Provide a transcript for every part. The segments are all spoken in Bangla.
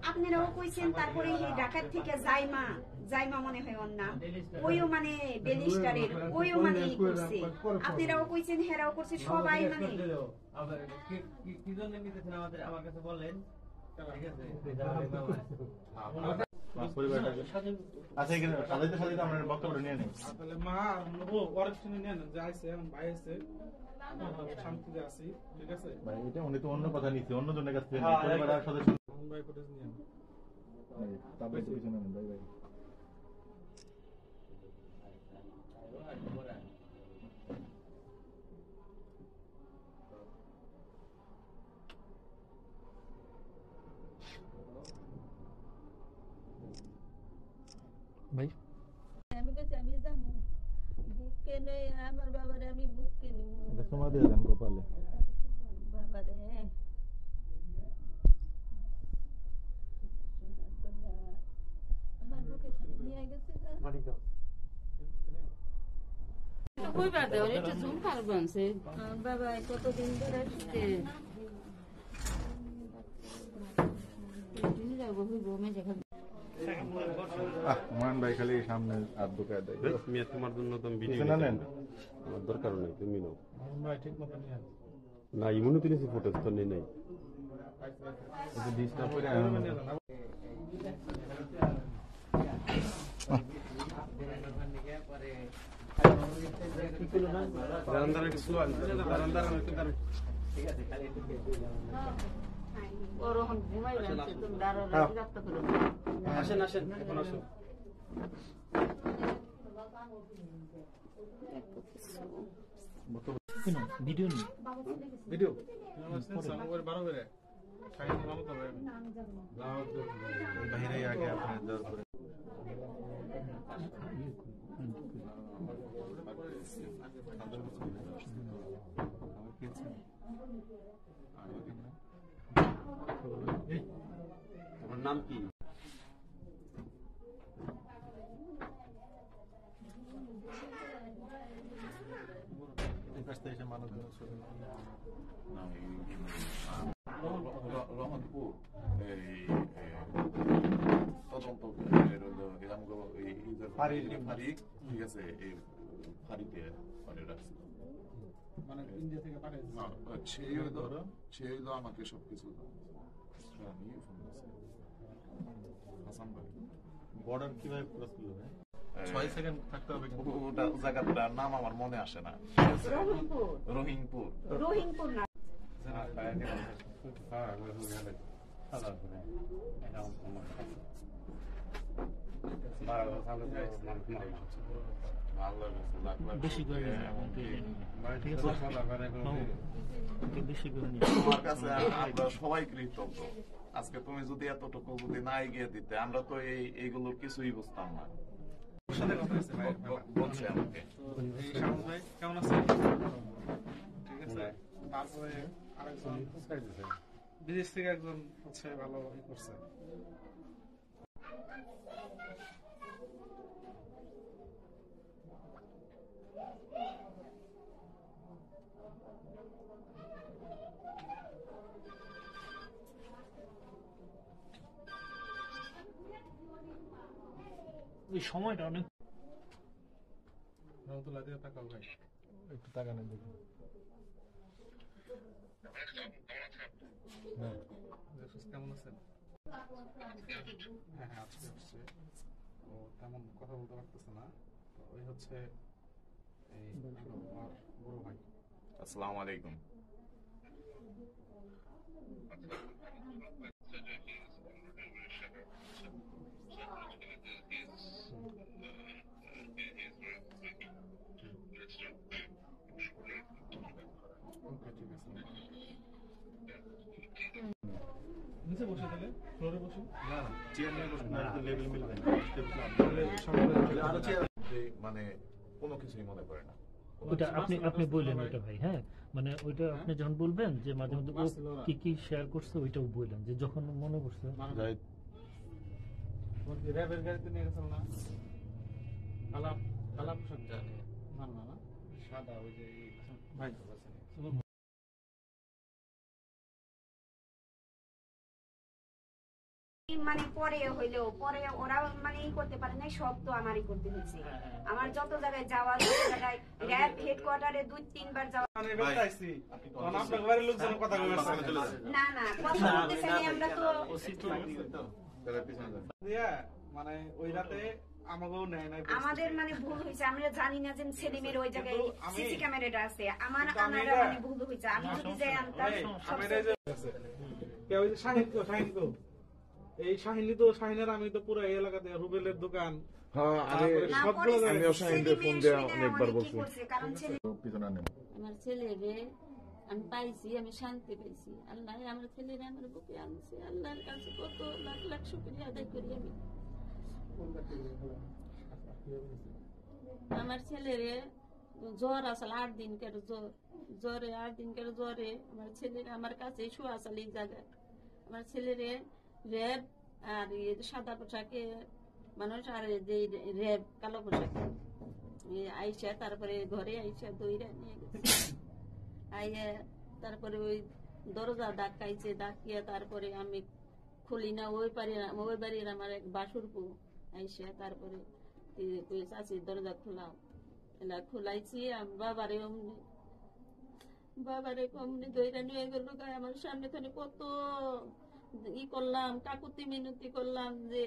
আপনারাও কইছেন তারপরে এই ঢাকার থেকে জাইমা মনে হয় ওর নাম, ওইও মানে বেলিস্টারের ওইও মানে করছে, আপনারাও কইছেন হেরাও করছে, সবাই মানে কি জন্য নিতেছেন আমার কাছে বলেন। ঠিক আছে আচ্ছা এখানে সাজাইতে সাজাইতে আমরা বক্তব্য নিয়ে নিই। তাহলে মা ও ওয়ারেকশনে নেন যে আইছে এখন ভাই আছে শান্তিতে আছি। ঠিক আছে ভাই এটা উনি তো অন্য কথা নিচ্ছে, অন্য জনের কাছ থেকে পরিবারের সদস্য ভাই ফুটেজ নিয়ে তারপরে কিছু নেন ভাই ভাই ভাই আমি কাছে আমি যাবো বুক কেনে আমার বাবারে আমি বুক কিনি এটা সময় দিয়ে দেন গোপালে বাবারে আমার বুকে নিয়ে গেছে বাবা কতদিন ধরে আসছে মান ভাই খালি সামনে আর ঢুকায় দেয়। মিয়া তোমার জন্য তো আমি ভিডিও নেন আমার দরকার নেই, তুমি নাও ভাই ঠিক মতো নিয়ে না। ইমুনে তুলেছি ফটো তো নেই নাই এটা ডিস্টার্ব করে আসেন আসেন এখন আসুন। ভিডিও নেই ভিডিও বারো করে বাইরে আগে আপনার দর করে তোমার নাম কি? রহমতপুর তদন্ত ঠিক আছে এই ফাঁড়িতে রাখছে মানে ইন্ডিয়া থেকে পাঠাইছে সে হইলো আমাকে সবকিছু হাসান ভাই বর্ডার কিভাবে ক্রস করলো ভাই? 6 সেকেন্ড থাকতে হবে কিন্তু ওটা জায়গাটার নাম আমার মনে আসে না। রহিমপুর না বেশি করে বেশি করে তোমার কাছে আমরা সবাই কৃতজ্ঞ। আজকে তুমি যদি এতটুকু যদি না এগিয়ে দিতে আমরা তো এইগুলোর কিছুই বুঝতাম না। বলছে আমাকে ভাই কেমন আছে? ঠিক আছে তারপরে আরেকজন বিদেশ থেকে একজন হচ্ছে ভালো ই করছে। এই সময়টা অনেক রহমতুল্লাহ দিয়ে তাকাও ভাই একটু তাকানো দেখুন। কেমন আছেন? হ্যাঁ হ্যাঁ আজকে আসছে ও তেমন কথা বলতে পারতেছে না। তো ওই হচ্ছে এই আমার বড় ভাই। আসসালামু আলাইকুম। নিচে বসে তাহলে ফ্লোরে বসে না চেয়ার নিয়ে বসুন না তো লেভেল মিলবে না। আরো চেয়ার মানে কোনো কিছুই মনে করে না। ওটা আপনি বললেন ওইটা ভাই। হ্যাঁ মানে ওইটা আপনি যখন বলবেন যে মাঝে মধ্যে ও কি কি শেয়ার করছে ওইটাও বললেন যে যখন মনে করছে র্যাবের গাড়িতে নিয়ে গেছিল না কালা কালা পোশাক না না না সাদা ওই যে ভাই মানে পরে হইলেও পরে ওরা মানে ই করতে পারে না, সব তো আমারই করতে হয়েছে। আমার যত জায়গায় যাওয়া, যত জায়গায় র্যাব হেডকোয়ার্টারে 2-3 বার যাওয়া। মানে বেটা আইছি আপনার বাড়ির লোকজন কথা বলছে না না কথা বলতেছে না, আমরা তো মানে ওই রাতে আমাকেও নেয় নাই। আমাদের মানে ভুল হয়েছে, আমরা জানি না যে ছেলে মেয়ের ওই জায়গায় সিসি ক্যামেরাটা আছে। আমার আনারা মানে ভুল হয়েছে, আমি যদি যাই আনতাম এই শাহিনী তো শাহিনের আমি তো পুরো এই এলাকাতে রুবেলের দোকান আমিও শাহিনদের ফোন দিয়ে অনেকবার বলছি। আমার ছেলেরে আমি পাইছি, আমি শান্তি পাইছি। আল্লাহ আমার ছেলেরা আমার বুকে আনছে। আল্লাহর কাছে কত লাখ লাখ শুকরিয়া আদায় করি আমি। আমার ছেলেরে জ্বর আসল 8 দিনকার জ্বরে 8 দিনকার জ্বরে আমার ছেলেরা আমার কাছে শোয়া আসল এই জায়গায়। আমার ছেলেরে র্যাব আর সাদা পোশাকে মানুষ আর যে র্যাব কালো পোশাকে আইসা তারপরে ঘরে আইসা দইরা নিয়ে গেছে। আইয়া তারপরে ওই দরজা ডাকাইছে, ডাকিয়া তারপরে আমি খুলি না, ওই বাড়ির আমার এক বাসুরপু আইসা তারপরে চাষি দরজা খোলাও, এলা খোলাইছি। বাবারে কমনি দইরা নিয়ে গেল। আমার সামনে খানে কত ই করলাম, কাকুতি মিনতি করলাম যে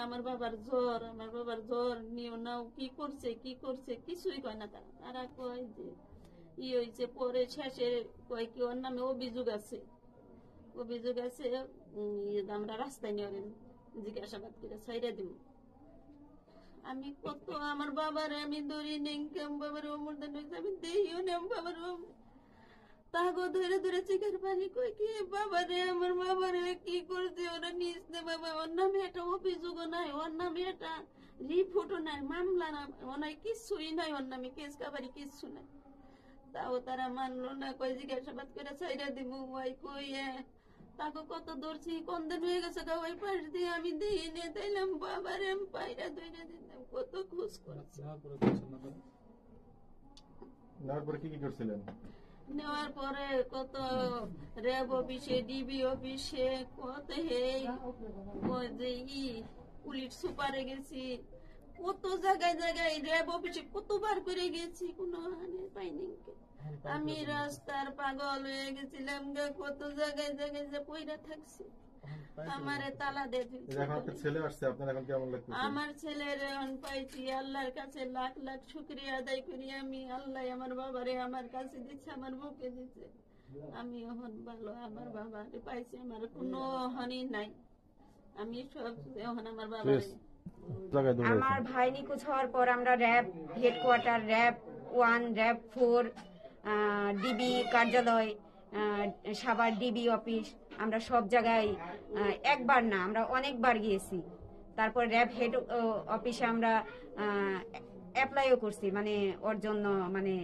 আমার বাবার জ্বর নিও নাও, কি করছে কিছুই কয় না তারা কয় যে ই হয়েছে। পরে শেষে কয় কি ওর নামে অভিযোগ আছে আমরা রাস্তায় নিয়ে জিজ্ঞাসাবাদ করে ছাইরা দিব। আমি কত আমার বাবারে আমি ধরি নেই, বাবার অমরদান হয়েছে আমি দেখিও না। বাবার তাগো ধরে ধরে চিকার পানি কই কি বাবারে আমার বাবারে কি করছে ওরা নিস না বাবা। ওর নামে একটা অভিযোগও নাই, ওর নামে একটা রিপোর্টও নাই, মামলা না ওনাই কিছুই নাই, ওর নামে কেস কাবারি কিছু নাই। তাও তারা মানলো না, কই জিজ্ঞাসাবাদ করে ছাইরা দিব। ওই কই তাকে কত ধরছি, কন্দন হয়ে গেছে গা ওই পাশ দিয়ে আমি দিয়ে নিয়ে দিলাম। বাবারে আমি পায়রা ধরে দিলাম, কত খুশ করছে। নেওয়ার পরে কত র্যাব অফিসে, ডিবি অফিসে, কত পুলিশ সুপারে গেছি, কত জায়গায় র্যাব অফিসে কতবার করে গেছি, কোনো পাইনি। আমি রাস্তার পাগল হয়ে গেছিলাম, কত জায়গায় যে পয়রা থাকছি। আমারে তালা দিয়ে ছেলে আসছে, আপনার এখন কেমন লাগছে? আমার ছেলের পাইছি, আল্লাহর কাছে লাখ লাখ শুকরিয়া আদায় করি আমি। আল্লাহ আমার বাবারে আমার কাছে দিচ্ছে, আমার বুকে দিচ্ছে। আমি এখন ভালো, আমার বাবারে পাইছি, আমার কোনো হানি নাই। আমি সব এখন আমার বাবারে। আমার ভাই নিখোঁজ হওয়ার পর আমরা RAB headquarter, RAB 1, RAB 4, DB কার্যালয়, সাভার ডিবি অফিস, আমরা সব জায়গায় একবার না আমরা অনেকবার গিয়েছি। তারপর র্যাব হেড অফিসে আমরা অ্যাপ্লাইও করছি, মানে ওর জন্য মানে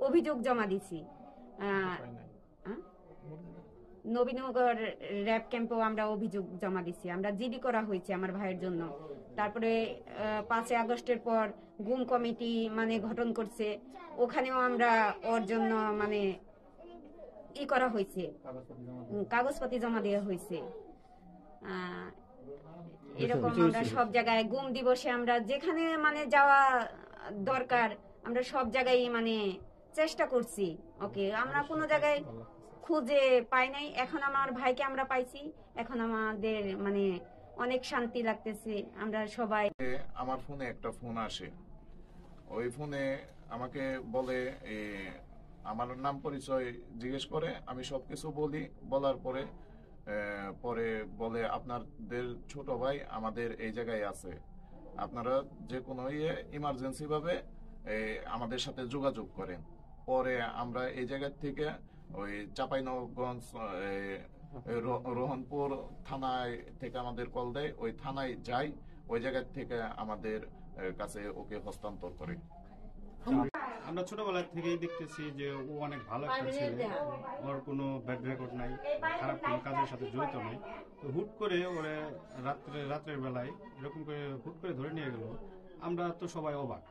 অভিযোগ জমা দিছি। নবীনগর র্যাব ক্যাম্পেও আমরা অভিযোগ জমা দিছি, আমরা জিডি করা হয়েছে আমার ভাইয়ের জন্য। তারপরে 5 আগস্টের পর গুম কমিটি মানে গঠন করছে, ওখানেও আমরা ওর জন্য মানে ই করা হয়েছে, কাগজপাতি জমা দেওয়া হয়েছে। এরকম আমরা সব জায়গায় গুম দিবসে আমরা যেখানে মানে যাওয়া দরকার আমরা সব জায়গায় মানে চেষ্টা করছি। ওকে, আমরা কোনো জায়গায় খুঁজে পাই নাই, এখন আমার ভাইকে আমরা পাইছি, এখন আমাদের মানে অনেক শান্তি লাগতেছে। আমরা সবাই, আমার ফোনে একটা ফোন আসে, ওই ফোনে আমাকে বলে আমার নাম পরিচয় জিজ্ঞেস করে, আমি সবকিছু বলি। বলার পরে বলে আপনাদের ছোট ভাই আমাদের এই জায়গায় আছে, আপনারা যে কোনো ইমার্জেন্সি ভাবে আমাদের সাথে যোগাযোগ করেন। পরে আমরা এই জায়গা থেকে ওই চাঁপাইনবাবগঞ্জ রোহনপুর থানায় থেকে আমাদের কল দেয়, ওই থানায় যাই, ওই জায়গা থেকে আমাদের কাছে ওকে হস্তান্তর করে। আমরা ছোটবেলা থেকেই দেখতেছি যে ও অনেক ভালো একটা ছেলে, ওর কোনো ব্যাড রেকর্ড নাই, খারাপ কোনো কাজের সাথে জড়িত নাই। তো হুট করে ওরে রাত্রের বেলায় এরকম করে হুট করে ধরে নিয়ে গেল, আমরা তো সবাই অবাক।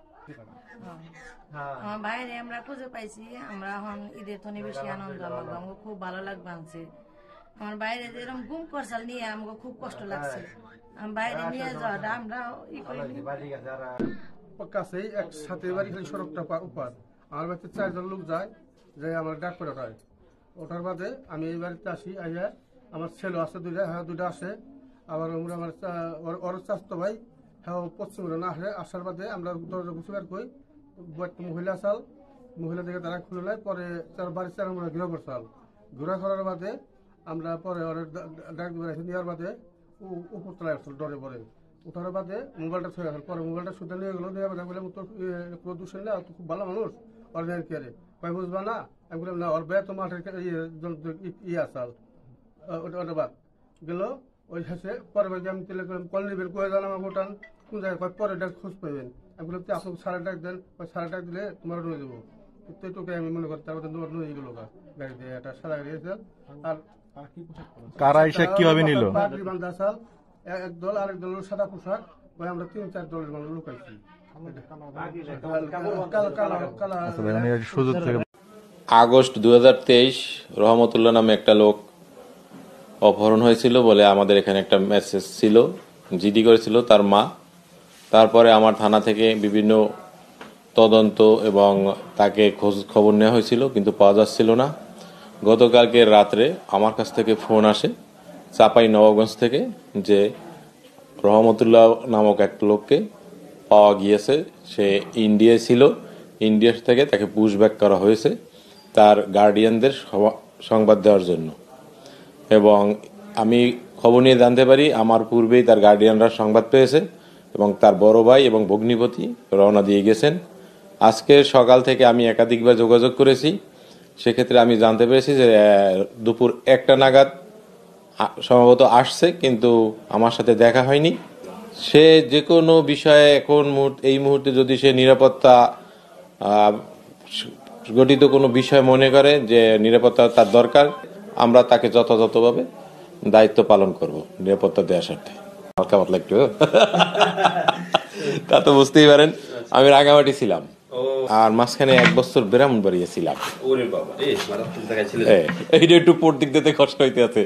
আমার বাইরে আমরা খুঁজে পাইছি, আমরা এখন ঈদের তো বেশি আনন্দ, আমাকে খুব ভালো লাগবে আনছে। আমার বাইরে যেরকম গুম করছাল নিয়ে আমাকে খুব কষ্ট লাগছে। আমার বাইরে নিয়ে যাওয়াটা আমরা কাছেই একসাথে বাড়ি খালি সড়কটা উপার আমার বাড়িতে 4 জন লোক যায় আমার ডাক করে ওঠায়। ওঠার বাদে আমি এই বাড়িতে আসি, আইয়া আমার ছেলে আছে দুইটা আসে, আবার আমার ওর চাস্তো ভাই হ্যাঁ পশ্চিম না আসে। আসার বাদে আমরা দরজা গুছি বের করি, মহিলা চাল মহিলা থেকে তারা খুলে নেয়। পরে বাড়ির চার আমরা ঘুরে করছাল, ঘুরা করার বাদে আমরা পরে ওর ডাক নেওয়ার বাদে উপরতলায় আসল ডরে পরে উঠার বাদে মোবাইলটা ছুঁয়ে আসল। পরে মোবাইলটা শুধু নিয়ে গেলো, নিয়ে বললাম তোর কোনো দোষ না, খুব ভালো মানুষ, ওর নেই কে রে কয় বুঝবা না। আমি বললাম না, ওর বেয়া তো মাঠের আসাল ওটা বাদ গেল। ওই শেষে পরে আমি তেলে কল নেবেন কয়ে জান আমার ভোটান কোন জায়গায় পরে ডাক খোঁজ পাবেন। আমি বললাম তুই আপনাকে সারা ডাক দেন, সারা ডাক দিলে তোমার নিয়ে দেবো। তোকে আমি মনে করতে পারবো তোমার নিয়ে গেলো গাড়ি দিয়ে একটা সারা গাড়ি এসে। আর কারা এসে কিভাবে নিল? পাগড়ি বান্ধা আসাল এক দল, আরেক দল সাদা পোশাক, ওই আমরা 3-4 দলের মানুষ লুকাইছি। আগস্ট 2023 রহমতুল্লাহ নামে একটা লোক অপহরণ হয়েছিল বলে আমাদের এখানে একটা মেসেজ ছিল, জিডি করেছিল তার মা। তারপরে আমার থানা থেকে বিভিন্ন তদন্ত এবং তাকে খোঁজ খবর নেওয়া হয়েছিল, কিন্তু পাওয়া যাচ্ছিল না। গতকালকে রাত্রে আমার কাছ থেকে ফোন আসে চাপাই নবাবগঞ্জ থেকে যে রহমতুল্লাহ নামক এক লোককে পাওয়া গিয়েছে, সে ইন্ডিয়ায় ছিল, ইন্ডিয়া থেকে তাকে পুশব্যাক করা হয়েছে তার গার্ডিয়ানদের সংবাদ দেওয়ার জন্য। এবং আমি খবর নিয়ে জানতে পারি আমার পূর্বেই তার গার্ডিয়ানরা সংবাদ পেয়েছে এবং তার বড় ভাই এবং ভগ্নিপতি রওনা দিয়ে গেছেন। আজকে সকাল থেকে আমি একাধিকবার যোগাযোগ করেছি, সেক্ষেত্রে আমি জানতে পেরেছি যে দুপুর 1টা নাগাদ সম্ভবত আসছে, কিন্তু আমার সাথে দেখা হয়নি। সে যে কোনো বিষয়ে এখন এই মুহূর্তে যদি সে নিরাপত্তা গঠিত কোনো বিষয় মনে করে যে নিরাপত্তা তার দরকার, আমরা তাকে যথাযথভাবে দায়িত্ব পালন করব নিরাপত্তা দেওয়ার স্বার্থে। হালকা পাতলা একটু তা তো বুঝতেই পারেন, আমি রাঙামাটি ছিলাম আর মাঝখানে 1 বছর ব্রাহ্মণবাড়ি ছিলাম। এইটা একটু পর দিক দিতে কষ্ট হইতে আছে।